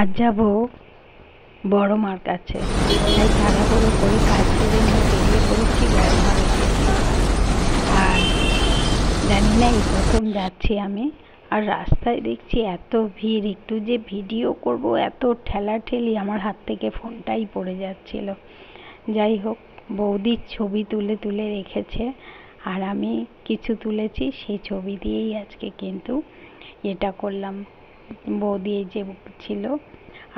আজ যাব বড় মার কাছে, তাই তাড়াহুড়ো করে কাজ করে নিয়ে বেরিয়ে পড়েছি বড় মার উদ্দেশ্যে। আর জানি না এই প্রথম যাচ্ছি আমি, আর রাস্তায় দেখছি এত ভিড়, একটু যে ভিডিও করব এত ঠেলাঠেলি, আমার হাত থেকে ফোনটাই পড়ে যাচ্ছিল। যাই হোক, বৌদির ছবি তুলে তুলে রেখেছে আর আমি কিছু তুলেছি, সেই ছবি দিয়েই আজকে কিন্তু এটা করলাম। বৌদি এই যে ছিল,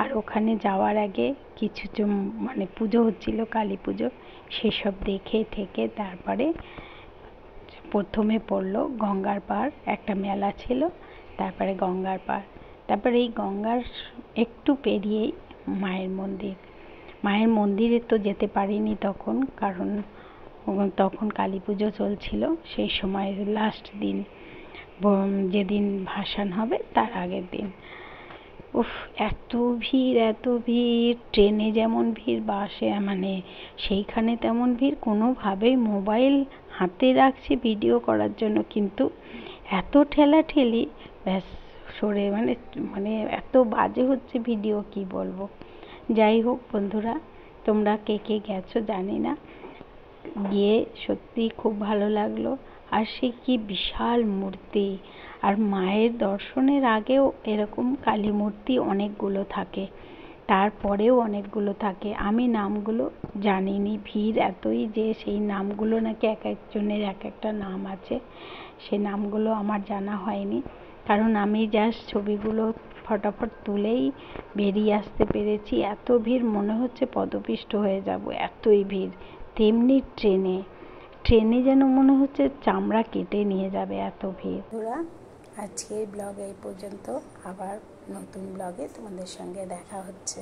আর ওখানে যাওয়ার আগে কিছু মানে পুজো হচ্ছিল, কালী পুজো, সেসব দেখে ঠেকে তারপরে প্রথমে পড়লো গঙ্গার পাড়, একটা মেলা ছিল, তারপরে গঙ্গার পাড়, তারপরে এই গঙ্গার একটু পেরিয়েই মায়ের মন্দির। মায়ের মন্দিরে তো যেতে পারিনি তখন, কারণ তখন কালী পুজো চলছিল, সেই সময় লাস্ট দিন, যেদিন ভাসান হবে তার আগের দিন। উফ, এত ভিড় এত ভিড়, ট্রেনে যেমন ভিড়, বাসে মানে সেইখানে তেমন ভিড়। কোনোভাবেই মোবাইল হাতে রাখছি ভিডিও করার জন্য, কিন্তু এত ঠেলাঠেলি, ব্যাস সরে মানে মানে এত বাজে হচ্ছে ভিডিও, কি বলবো। যাই হোক বন্ধুরা, তোমরা কে কে গেছো জানি না, গিয়ে সত্যি খুব ভালো লাগলো। আর সে কি বিশাল মূর্তি, আর মায়ের দর্শনের আগেও এরকম কালী মূর্তি অনেকগুলো থাকে, তারপরেও অনেকগুলো থাকে। আমি নামগুলো জানিনি, ভিড় এতই যে সেই নামগুলো নাকি এক একজনের এক একটা নাম আছে, সে নামগুলো আমার জানা হয়নি, কারণ আমি জাস্ট ছবিগুলো ফটাফট তুলেই বেরিয়ে আসতে পেরেছি। এত ভিড়, মনে হচ্ছে পদপিষ্ট হয়ে যাব, এতই ভিড়। তেমনি ট্রেনে যেন মনে হচ্ছে চামড়া কেটে নিয়ে যাবে, এত ভিড়। আজকের ব্লগ এই পর্যন্ত, আবার নতুন ব্লগে তোমাদের সঙ্গে দেখা হচ্ছে।